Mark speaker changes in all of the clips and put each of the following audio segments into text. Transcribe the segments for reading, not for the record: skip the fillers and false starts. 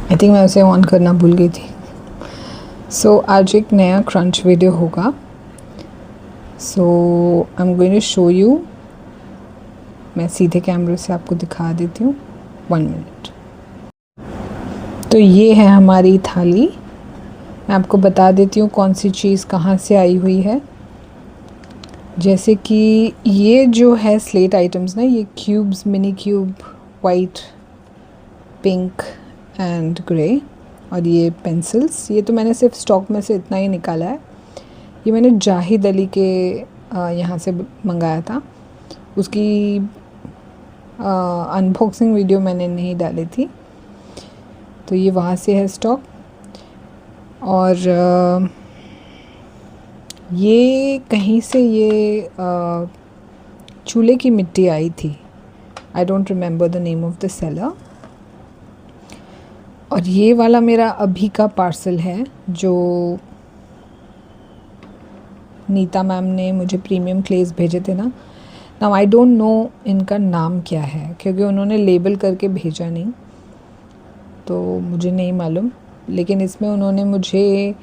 Speaker 1: I think मैं उसे on करना भूल गई थी। सो आज एक नया क्रंच वीडियो होगा। So I am going to show you. मैं सीधे कैमरे से आपको दिखा देती हूँ। 1 मिनट। तो ये है हमारी थाली। मैं आपको बता देती हूँ कौन सी चीज़ कहाँ से आई हुई है। जैसे कि ये जो है स्लेट आइटम्स ना, ये cubes, mini cube, white, pink and grey, और ये पेंसिल्स, ये तो मैंने सिर्फ स्टॉक में से इतना ही निकाला है। ये मैंने जाहिद अली के यहाँ से मंगाया था। उसकी अनबॉक्सिंग वीडियो मैंने नहीं डाली थी, तो ये वहाँ से है स्टॉक। और ये कहीं से ये चूल्हे की मिट्टी आई थी। I don't remember the name of the seller. और ये वाला मेरा अभी का पार्सल है जो नीता मैम ने मुझे प्रीमियम क्लेस भेजे थे ना। नाउ आई डोंट नो इनका नाम क्या है, क्योंकि उन्होंने लेबल करके भेजा नहीं, तो मुझे नहीं मालूम। लेकिन इसमें उन्होंने मुझे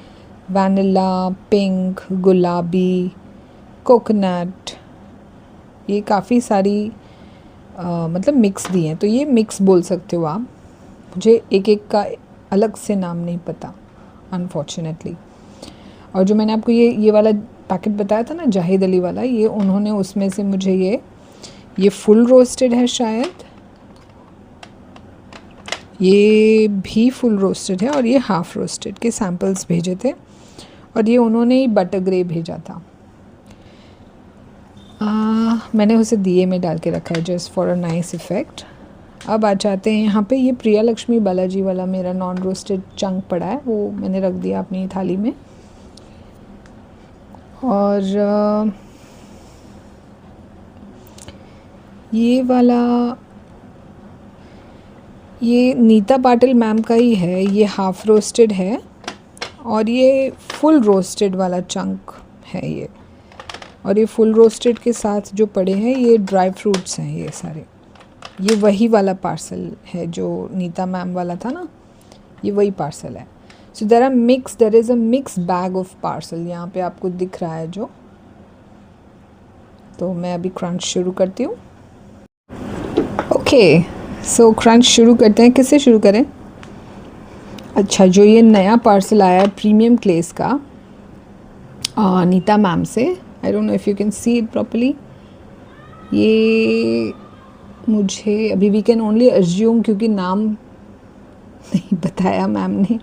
Speaker 1: वैनिला, पिंक, गुलाबी, कोकोनट, ये काफ़ी सारी मतलब मिक्स दिए हैं। तो ये मिक्स बोल सकते हो आप। मुझे एक एक का अलग से नाम नहीं पता अनफॉर्चुनेटली। और जो मैंने आपको ये वाला पैकेट बताया था ना, जाहिद अली वाला, ये उन्होंने उसमें से मुझे ये फुल रोस्टेड है शायद, ये भी फुल रोस्टेड है, और ये हाफ़ रोस्टेड के सैम्पल्स भेजे थे। और ये उन्होंने ही बटर ग्रे भेजा था। मैंने उसे दिए में डाल के रखा है just for a nice effect. अब आ जाते हैं यहाँ पे। ये प्रिया लक्ष्मी बालाजी वाला मेरा नॉन रोस्टेड चंक पड़ा है, वो मैंने रख दिया अपनी थाली में। और ये वाला, ये नीता पाटिल मैम का ही है। ये हाफ़ रोस्टेड है और ये फुल रोस्टेड वाला चंक है ये। और ये फुल रोस्टेड के साथ जो पड़े हैं ये ड्राई फ्रूट्स हैं ये सारे। ये वही वाला पार्सल है जो नीता मैम वाला था ना, ये वही पार्सल है। So there is a mix bag of parcel, यहाँ पे आपको दिख रहा है जो। तो मैं अभी क्रंच शुरू करती हूँ। ओके, सो क्रंच शुरू करते हैं। किससे शुरू करें? अच्छा, जो ये नया पार्सल आया है प्रीमियम क्लेस का नीता मैम से, आई don't know if you can see it properly. ये मुझे अभी वी कैन ओनली अज्यूम, क्योंकि नाम नहीं बताया मैम ने,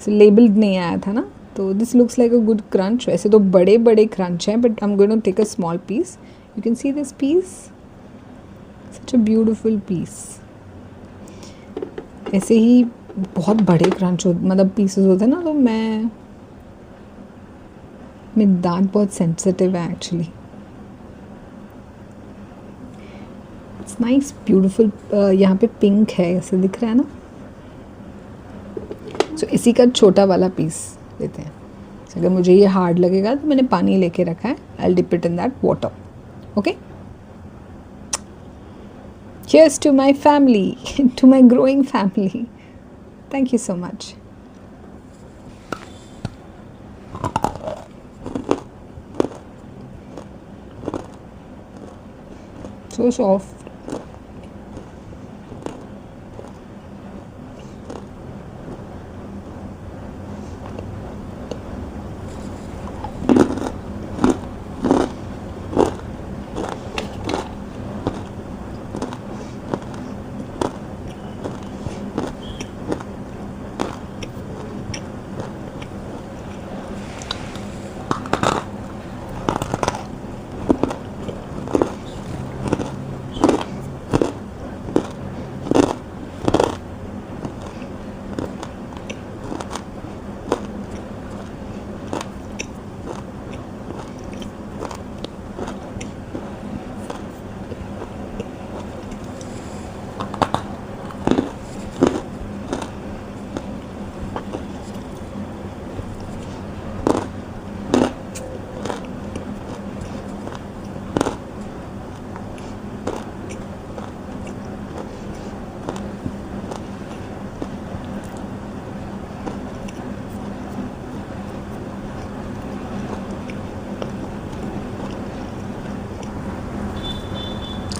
Speaker 1: सो लेबल्ड नहीं आया था ना। तो this looks like a good crunch. वैसे तो बड़े बड़े क्रंच हैं, but I am going to take a small piece. You can see this piece, such a beautiful piece. ऐसे ही बहुत बड़े क्रंच मतलब पीसेस होते हैं ना, तो मेरे दांत बहुत सेंसिटिव है एक्चुअली। It's nice, beautiful. यहाँ पे पिंक है, ऐसे दिख रहा है ना। सो इसी का छोटा वाला पीस लेते हैं। अगर मुझे ये हार्ड लगेगा तो मैंने पानी लेके रखा है, I dip it in that water. Okay, cheers to my family, to my growing family. Thank you so much. So soft.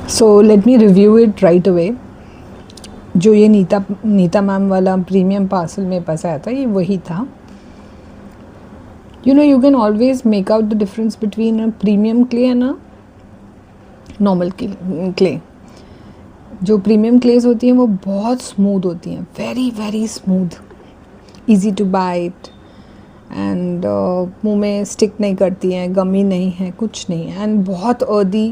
Speaker 1: So let me review it right away. जो ये नीता मैम वाला प्रीमियम पार्सल मेरे पास आया था, ये वही था. You know, you can always make out the difference between a premium clay and a normal clay. जो प्रीमियम क्लेज होती हैं वो बहुत स्मूथ होती हैं, very very smooth, easy to bite and मुंह में स्टिक नहीं करती हैं, गमी नहीं है, कुछ नहीं है, एंड बहुत earthy,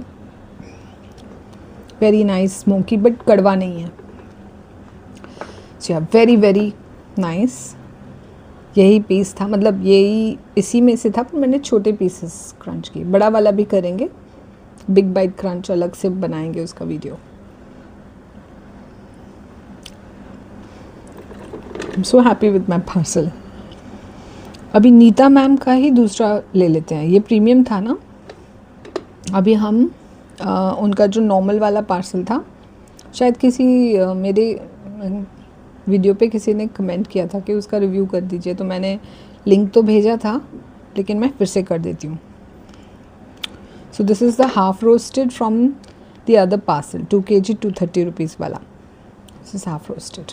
Speaker 1: very nice smoky, but कड़वा नहीं है. सो या वेरी वेरी नाइस. यही पीस था, मतलब यही इसी में से था, पर मैंने छोटे पीसेस क्रंच किए. बड़ा वाला भी करेंगे, बिग बाइट क्रंच अलग से बनाएंगे उसका video. I am so happy with my parcel. अभी नीता मैम का ही दूसरा ले लेते हैं. ये प्रीमियम था ना. अभी हम उनका जो नॉर्मल वाला पार्सल था, शायद किसी मेरे वीडियो पे किसी ने कमेंट किया था कि उसका रिव्यू कर दीजिए, तो मैंने लिंक तो भेजा था, लेकिन मैं फिर से कर देती हूँ. So this is the half roasted from the other parcel, 2 kg 230 rupees वाला. This is half roasted.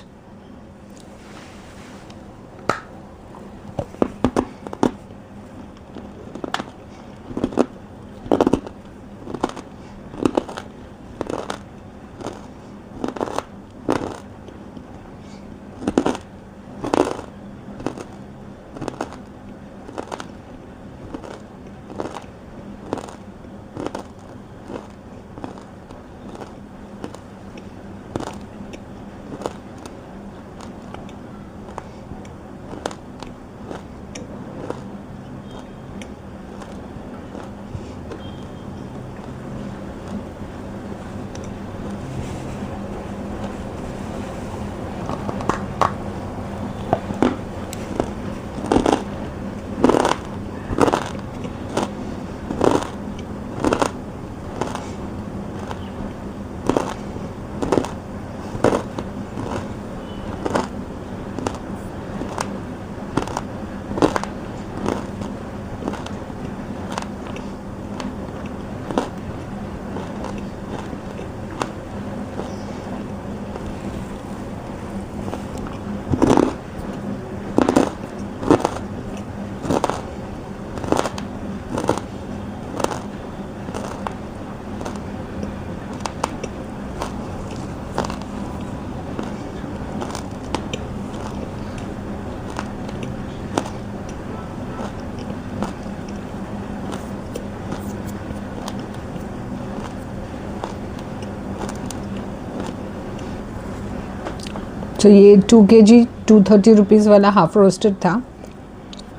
Speaker 1: तो ये 2 kg 230 रुपीज़ वाला हाफ रोस्टेड था.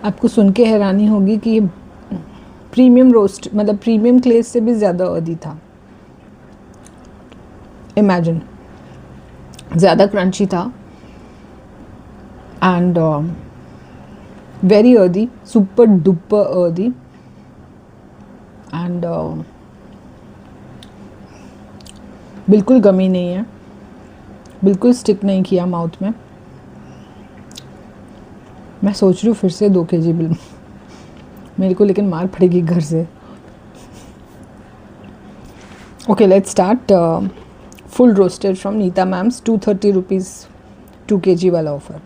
Speaker 1: आपको सुन के हैरानी होगी कि ये प्रीमियम रोस्ट, मतलब प्रीमियम क्लेस से भी ज़्यादा अर्दी था. इमेजिन, ज़्यादा क्रंची था and very earthy, super duper earthy, and बिल्कुल गमी नहीं है, बिल्कुल स्टिक नहीं किया माउथ में. मैं सोच रही हूँ फिर से 2 kg बिल मेरे को, लेकिन मार पड़ेगी घर से. Okay, let's start. Full roasted from Neeta ma'am's, 230 rupees 2 kg वाला ऑफर.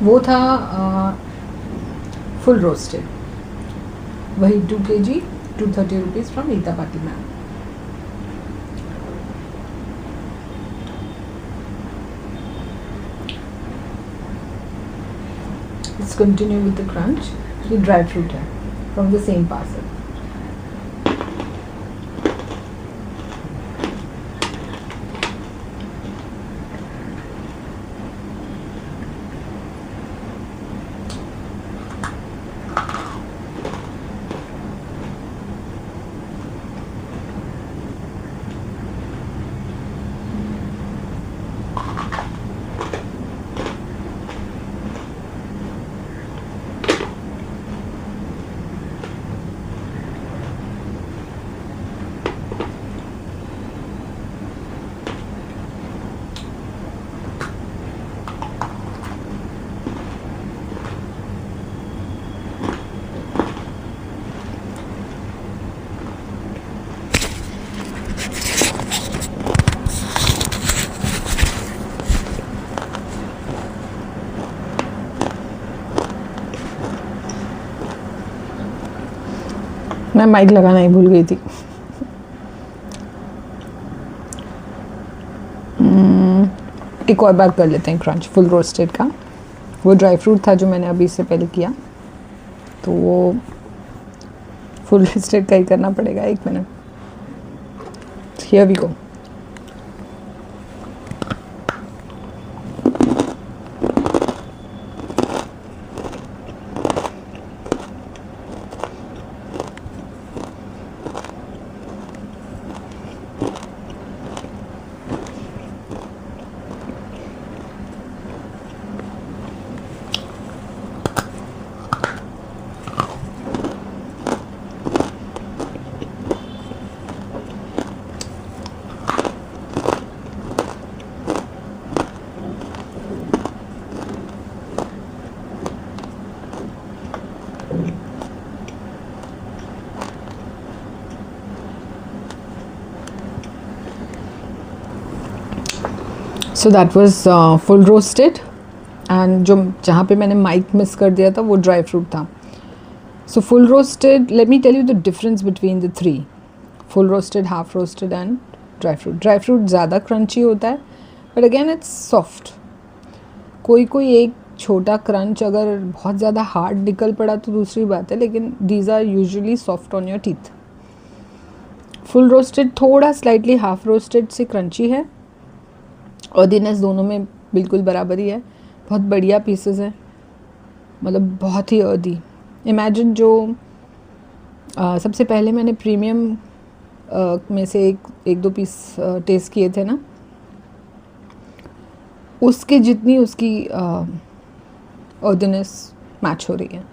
Speaker 1: वो था फुल रोस्टेड, वही 2 kg 230 rupees from Neeta Patil ma'am. Let's continue with the crunch. ये ड्राई फ्रूट है from the same parcel. मैं माइक लगाना ही भूल गई थी. एक और बार कर लेते हैं क्रंच फुल रोस्टेड का. वो ड्राई फ्रूट था जो मैंने अभी इससे पहले किया, तो वो फुल रोस्टेड का ही करना पड़ेगा. 1 minute. Here we go. So that was full roasted and जो जहाँ पे मैंने माइक मिस कर दिया था वो ड्राई फ्रूट था. So full roasted, let me tell you the difference between the 3, full roasted, half roasted and dry fruit. Dry fruit ज़्यादा क्रंची होता है, बट अगेन इट्स सॉफ्ट. कोई एक छोटा क्रंच अगर बहुत ज़्यादा हार्ड निकल पड़ा तो दूसरी बात है, लेकिन these are usually soft on your teeth. Full roasted थोड़ा स्लाइटली हाफ रोस्टेड से क्रंची है. ऑर्डिनेस दोनों में बिल्कुल बराबर ही है. बहुत बढ़िया पीसेस हैं, मतलब बहुत ही अर्दी. इमेजिन जो सबसे पहले मैंने प्रीमियम में से एक दो पीस टेस्ट किए थे ना, उसके जितनी उसकी अर्दनेस मैच हो रही है.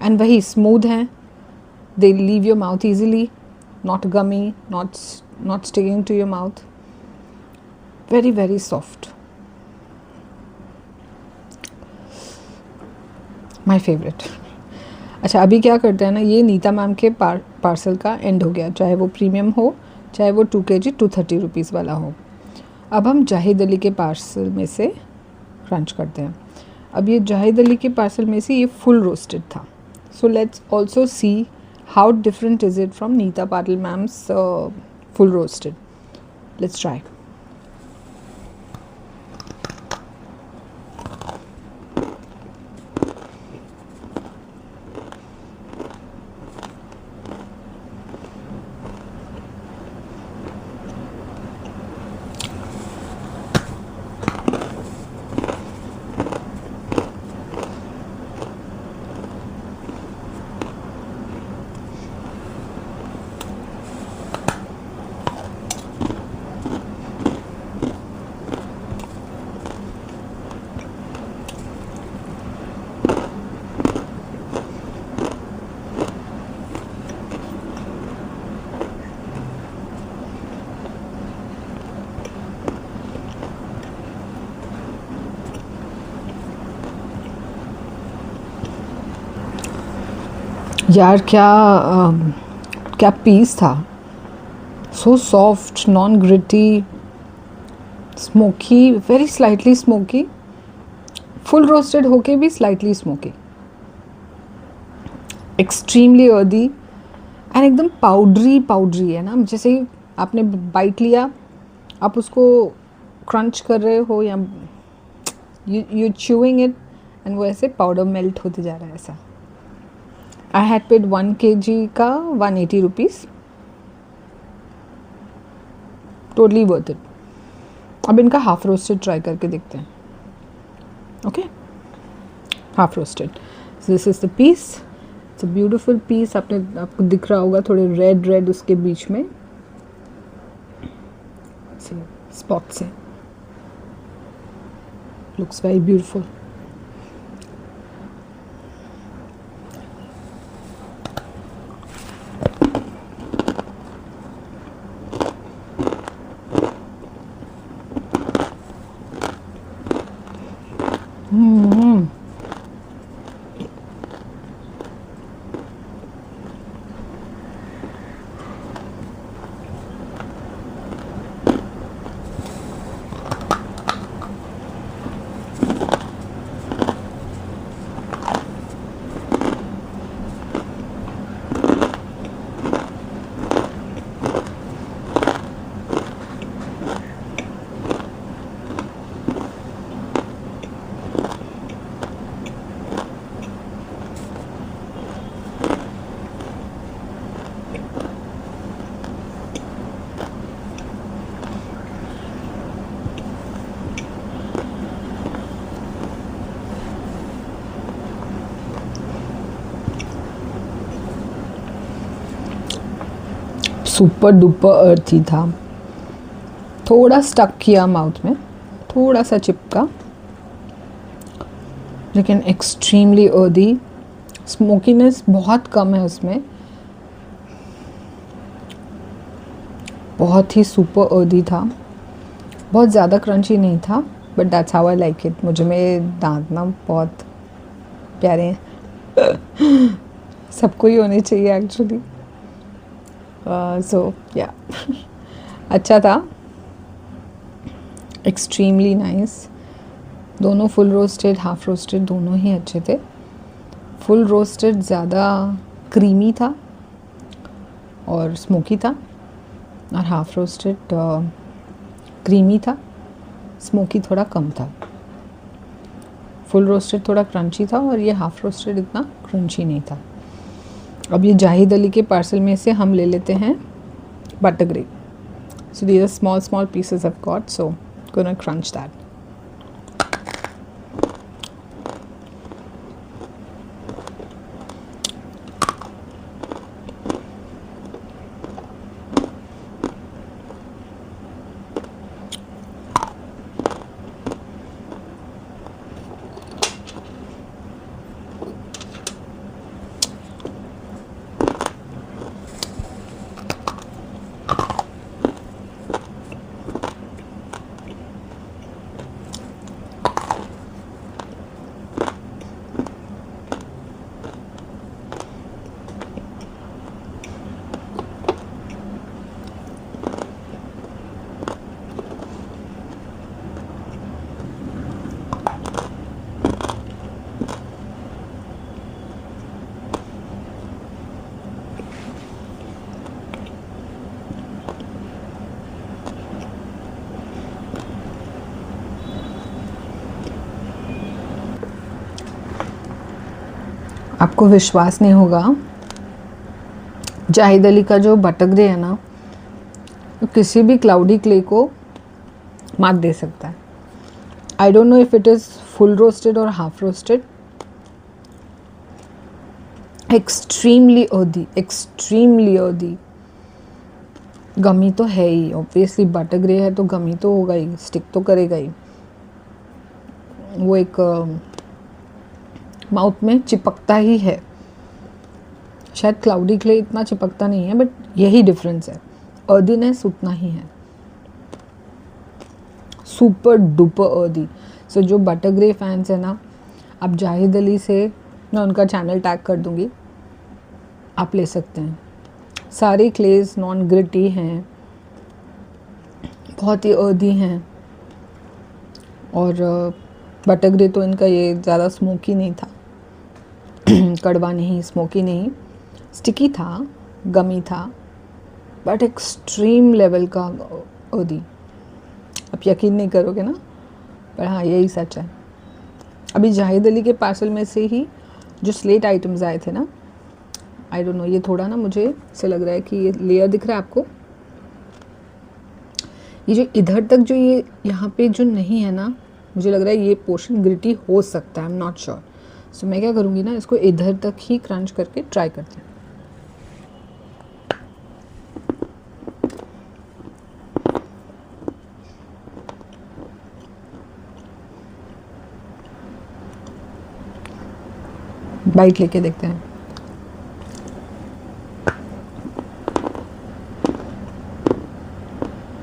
Speaker 1: एंड वही स्मूथ हैं, they leave your mouth easily, not gummy, not sticking to your mouth. Very very soft, my favourite. अच्छा, अभी क्या करते हैं ना, ये नीता मैम के पार्सल का एंड हो गया, चाहे वो प्रीमियम हो, चाहे वो 2 kg 230 रुपीज़ वाला हो. अब हम जाहिद अली के पार्सल में से क्रंच करते हैं. अब ये जाहिद अली के पार्सल में से ये फुल रोस्टेड था. So let's also see how different is it from Neeta Patil ma'am's full roasted. Let's try. यार क्या पीस था. So soft, non gritty, smoky, very slightly smoky, full roasted होके भी slightly smoky, extremely earthy and एकदम powdery powdery है ना, जैसे ही आपने बाइट लिया आप उसको क्रंच कर रहे हो या यू च्यूइंग इट एंड वो ऐसे पाउडर मेल्ट होते जा रहा है ऐसा। आई हैड पेड 1 kg का 180 रुपीज़, टोटली वर्थ इट। अब इनका हाफ रोस्टेड ट्राई करके देखते हैं। Okay, half roasted, this is the piece, it's a beautiful piece. आपको दिख रहा होगा थोड़े रेड रेड उसके बीच में स्पॉट्स हैं, looks very beautiful. Super duper अर्थी था, थोड़ा स्टक किया माउथ में, थोड़ा सा चिपका, लेकिन एक्सट्रीमली अर्दी, स्मोकीनेस बहुत कम है उसमें, बहुत ही सुपर अर्दी था, बहुत ज़्यादा क्रंची नहीं था, but that's how I like it. मुझे मेरे दांत ना बहुत प्यारे हैं सबको ही होने चाहिए एक्चुअली। सो या अच्छा था, एक्सट्रीमली नाइस। दोनों फुल रोस्टेड हाफ रोस्टेड दोनों ही अच्छे थे। फुल रोस्टेड ज़्यादा क्रीमी था और स्मोकी था, और हाफ रोस्टेड क्रीमी था, स्मोकी थोड़ा कम था। फुल रोस्टेड थोड़ा क्रंची था और ये हाफ रोस्टेड इतना क्रंची नहीं था। अब ये जाहिद अली के पार्सल में से हम ले लेते हैं butter grape. So these are small small pieces of got, so gonna crunch that. आपको विश्वास नहीं होगा, जाहिद अली का जो बटर ग्रे है ना, तो किसी भी क्लाउडी क्ले को मात दे सकता है। I don't know if it is full roasted और half roasted. Extremely earthy, extremely earthy. Gummy तो है ही, ऑब्वियसली बटर ग्रे है तो गमी तो होगा ही, स्टिक तो करेगा ही। वो एक माउथ में चिपकता ही है। शायद क्लाउडी क्ले इतना चिपकता नहीं है, बट यही डिफरेंस है, अर्दीनेस उतना ही है, सुपर डुपर अर्दी। सो जो बटर ग्रे फैंस है ना, आप जाहिद अली से, मैं उनका चैनल टैग कर दूंगी, आप ले सकते हैं। सारे क्लेज नॉन ग्रिटी हैं, बहुत ही अर्दी हैं, और बटरग्रे तो इनका ये ज़्यादा स्मोकी नहीं था, कड़वा नहीं, स्मोकी नहीं, स्टिकी था, गमी था, बट एक्सट्रीम लेवल का ओदी। अब यकीन नहीं करोगे ना, पर हाँ यही सच है। अभी जाहिद अली के पार्सल में से ही जो स्लेट आइटम्स आए थे ना, आई डोंट नो, ये थोड़ा ना मुझे ऐसे लग रहा है कि ये लेयर दिख रहा है आपको, ये जो इधर तक जो ये यहाँ पे जो नहीं है ना, मुझे लग रहा है ये पोर्शन ग्रिटी हो सकता है, आई एम नॉट श्योर। सो मैं क्या करूँगी ना, इसको इधर तक ही क्रंच करके ट्राई करते हैं। बाइट लेके देखते हैं।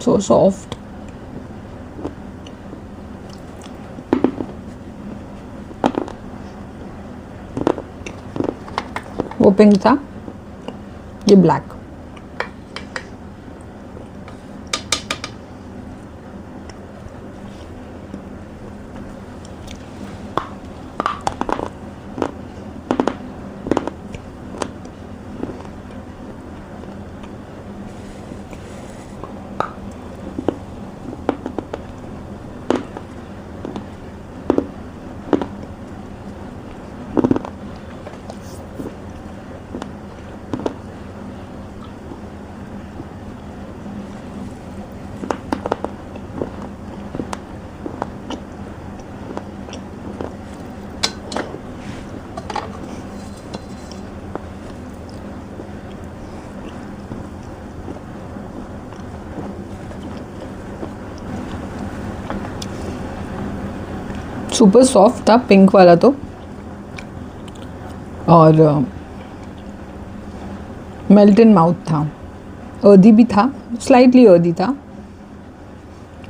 Speaker 1: सो सॉफ्ट, वो पिंक था, ये ब्लैक। सुपर सॉफ्ट था पिंक वाला तो, और मेल्ट इन माउथ था, अर्दी भी था, स्लाइटली अर्दी था,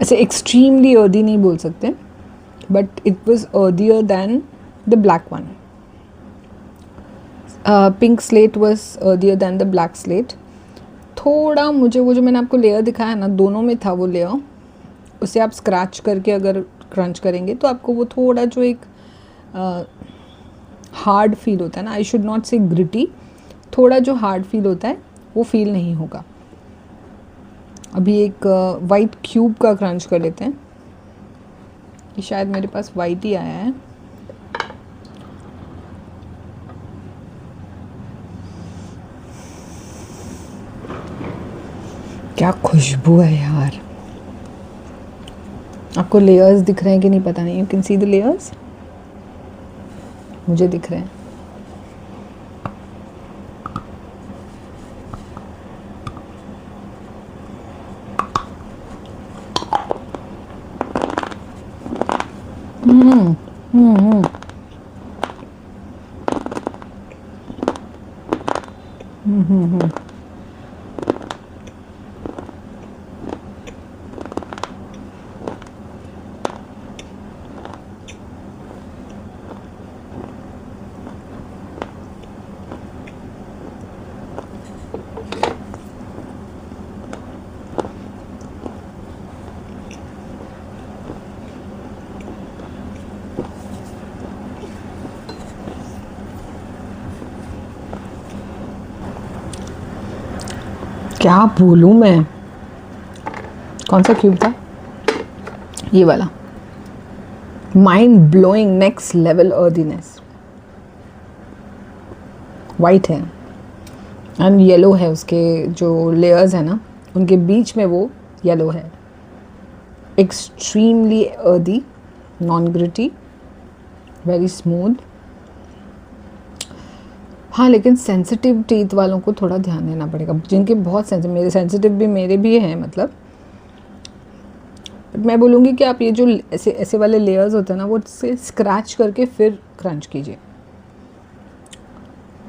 Speaker 1: ऐसे एक्सट्रीमली अर्दी नहीं बोल सकते, but it was earthier than the black one. Pink slate was earthier than the black slate. थोड़ा मुझे वो जो मैंने आपको लेयर दिखाया ना, दोनों में था वो लेयर, उसे आप स्क्रैच करके अगर क्रंच करेंगे तो आपको वो थोड़ा जो एक हार्ड फील होता है ना, आई शुड नॉट से ग्रिटी, थोड़ा जो हार्ड फील होता है वो फील नहीं होगा। अभी एक वाइट क्यूब का क्रंच कर लेते हैं, ये शायद मेरे पास वाइट ही आया है। क्या खुशबू है यार, आपको लेयर्स दिख रहे हैं कि नहीं पता नहीं, you can see the layers, मुझे दिख रहे हैं। हम्म हम्म हम्म। क्या बोलूँ मैं, कौन सा क्यूब था ये वाला, mind blowing, next level earthiness. White है एंड येलो है, उसके जो लेयर्स है ना उनके बीच में वो येलो है, extremely earthy, non gritty, very smooth. हाँ लेकिन सेंसिटिव टीथ वालों को थोड़ा ध्यान देना पड़ेगा, जिनके बहुत सेंसिटिव भी मेरे भी हैं मतलब, बट मैं बोलूँगी कि आप ये जो ऐसे वाले लेयर्स होते हैं ना, वो से स्क्रैच करके फिर क्रंच कीजिए।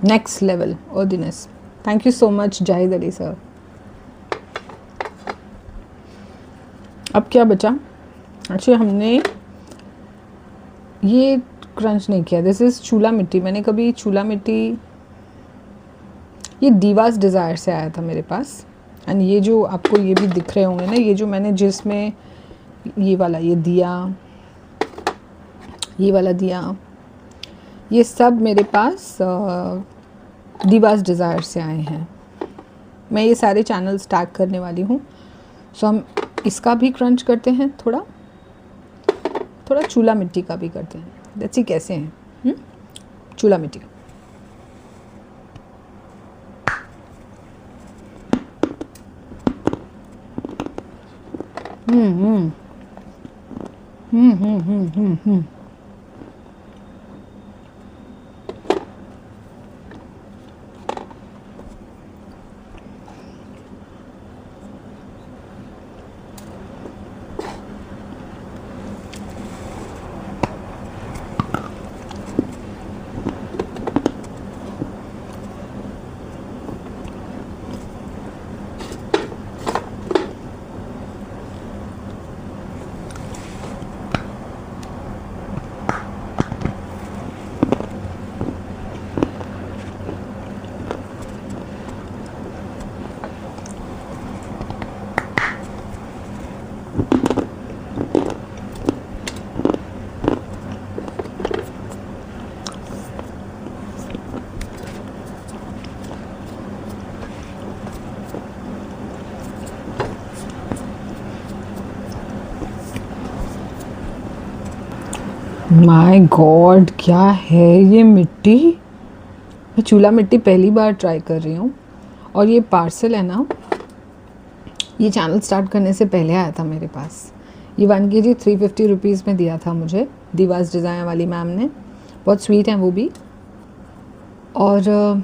Speaker 1: Next level earthiness. Thank you so much Zahid Ali sir. अब क्या बचा, अच्छा हमने ये क्रंच नहीं किया, दिस इज़ चूल्हा मिट्टी। मैंने कभी चूल्हा मिट्टी, ये दीवास डिज़ायर से आया था मेरे पास, एंड ये जो आपको ये भी दिख रहे होंगे ना, ये जो मैंने जिसमें ये वाला ये दिया, ये वाला दिया, ये सब मेरे पास दीवास डिज़ायर से आए हैं। मैं ये सारे चैनल टैग करने वाली हूँ। सो हम इसका भी क्रंच करते हैं, थोड़ा थोड़ा चूल्हा मिट्टी का भी करते हैं। लेट्स सी कैसे हैं। चूल्हा मिट्टी माय गॉड, क्या है ये मिट्टी। मैं चूल्हा मिट्टी पहली बार ट्राई कर रही हूँ। और ये पार्सल है ना, ये चैनल स्टार्ट करने से पहले आया था मेरे पास। ये 1 kg 350 रुपीज़ में दिया था मुझे, दीवास डिज़ाइन वाली मैम ने। बहुत स्वीट है वो भी। और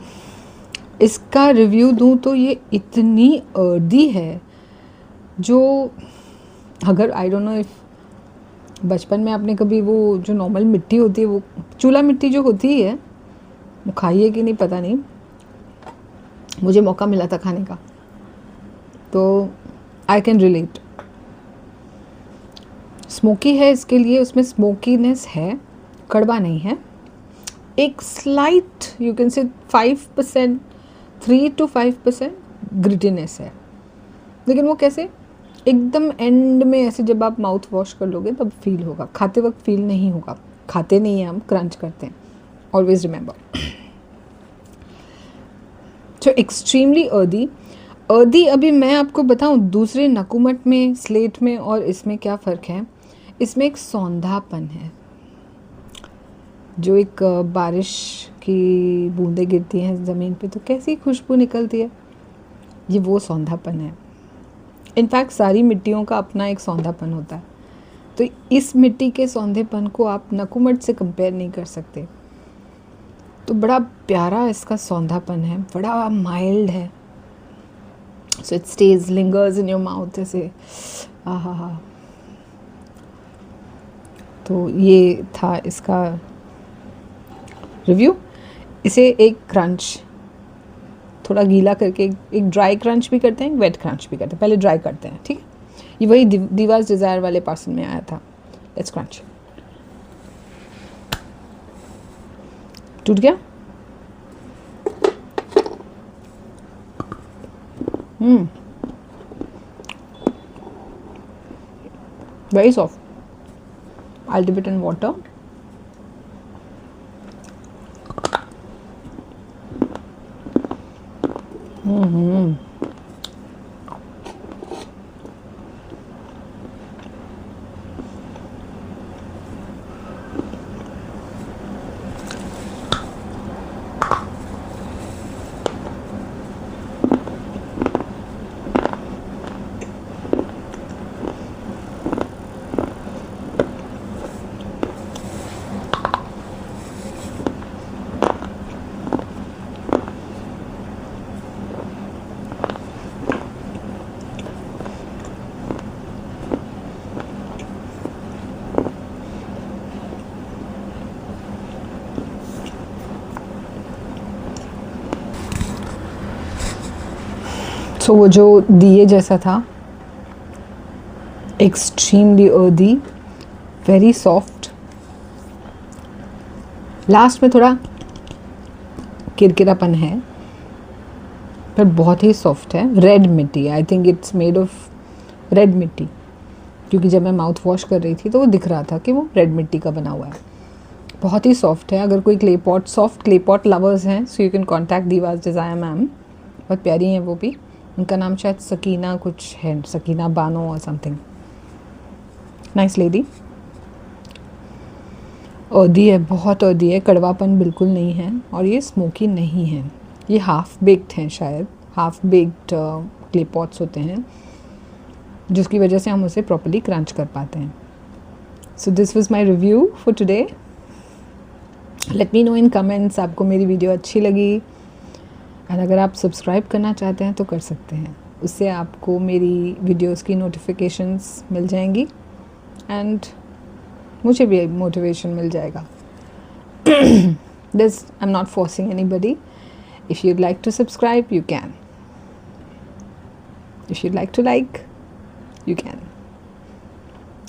Speaker 1: इसका रिव्यू दूँ तो ये इतनी अर्दी है, जो अगर आई डोंट नो इफ़ बचपन में आपने कभी वो जो नॉर्मल मिट्टी होती है, वो चूल्हा मिट्टी जो होती है, वो खाई है कि नहीं पता नहीं, मुझे मौका मिला था खाने का, तो आई कैन रिलेट। स्मोकी है इसके लिए, उसमें स्मोकीनेस है, कड़वा नहीं है। एक slight you can say 5%, 3 to 5% grittiness है। लेकिन वो कैसे, एकदम एंड में ऐसे जब आप माउथ वॉश कर लोगे तब फील होगा, खाते वक्त फील नहीं होगा। खाते नहीं हैं हम, क्रंच करते हैं। Always remember. So extremely earthy. अभी मैं आपको बताऊं, दूसरे नकुमट में, स्लेट में और इसमें क्या फ़र्क है। इसमें एक सौंधापन है, जो एक बारिश की बूंदें गिरती हैं ज़मीन पे तो कैसी खुशबू निकलती है, ये वो सौंधापन है। इनफैक्ट सारी मिट्टियों का अपना एक सौंधापन होता है, तो इस मिट्टी के सौंधेपन को आप नकुमट से कंपेयर नहीं कर सकते। तो बड़ा प्यारा इसका सौंधापन है, बड़ा माइल्ड है। So it stage, lingers in your mouth ऐसे। आहा। तो ये था इसका रिव्यू। इसे एक क्रंच थोड़ा गीला करके, एक ड्राई क्रंच भी करते हैं, एक वेट क्रंच भी करते हैं। पहले ड्राई करते हैं, ठीक है। ये वही दीवास डिज़ायर वाले पार्सल में आया था। Let's crunch. टूट गया। Very soft. I'll dip it in water. सो वो जो दिए जैसा था, extremely earthy, very soft. Last में थोड़ा किरकिरापन है, पर बहुत ही सॉफ्ट है। रेड मिट्टी, I think it's made of red मिट्टी, क्योंकि जब मैं माउथ वॉश कर रही थी तो वो दिख रहा था कि वो रेड मिट्टी का बना हुआ है। बहुत ही सॉफ्ट है. अगर कोई clay pot, soft clay pot lovers हैं, so you can contact Diva's Desire ma'am. बहुत प्यारी हैं वो भी. उनका नाम शायद सकीना कुछ है, सकीना बानो और समथिंग. Nice lady. औदी है, बहुत औदी है, कड़वापन बिल्कुल नहीं है और ये स्मोकी नहीं है. ये हाफ बेक्ड हैं, शायद हाफ बेक्ड क्ले पॉट्स होते हैं जिसकी वजह से हम उसे प्रॉपर्ली क्रंच कर पाते हैं. So this was my review for today. Let me know in comments आपको मेरी वीडियो अच्छी लगी. एंड अगर आप सब्सक्राइब करना चाहते हैं तो कर सकते हैं. उससे आपको मेरी वीडियोस की नोटिफिकेशंस मिल जाएंगी एंड मुझे भी मोटिवेशन मिल जाएगा. This I am not forcing anybody. If you'd like to subscribe, you can. If you'd like to like, you can.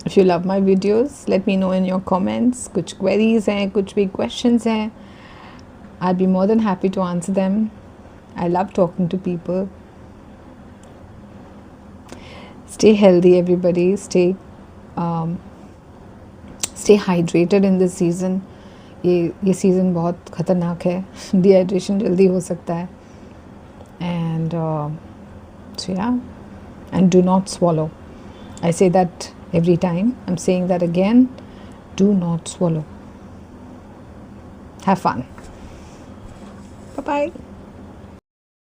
Speaker 1: If you love my videos, let me know in your comments. कुछ queries हैं, कुछ भी questions हैं, I'll be more than happy to answer them. I love talking to people. Stay healthy, everybody. Stay hydrated in this season. ये season बहुत ख़तरनाक है. Dehydration जल्दी हो सकता है. And so yeah, and do not swallow. I say that every time. I'm saying that again. Do not swallow. Have fun. Bye-bye.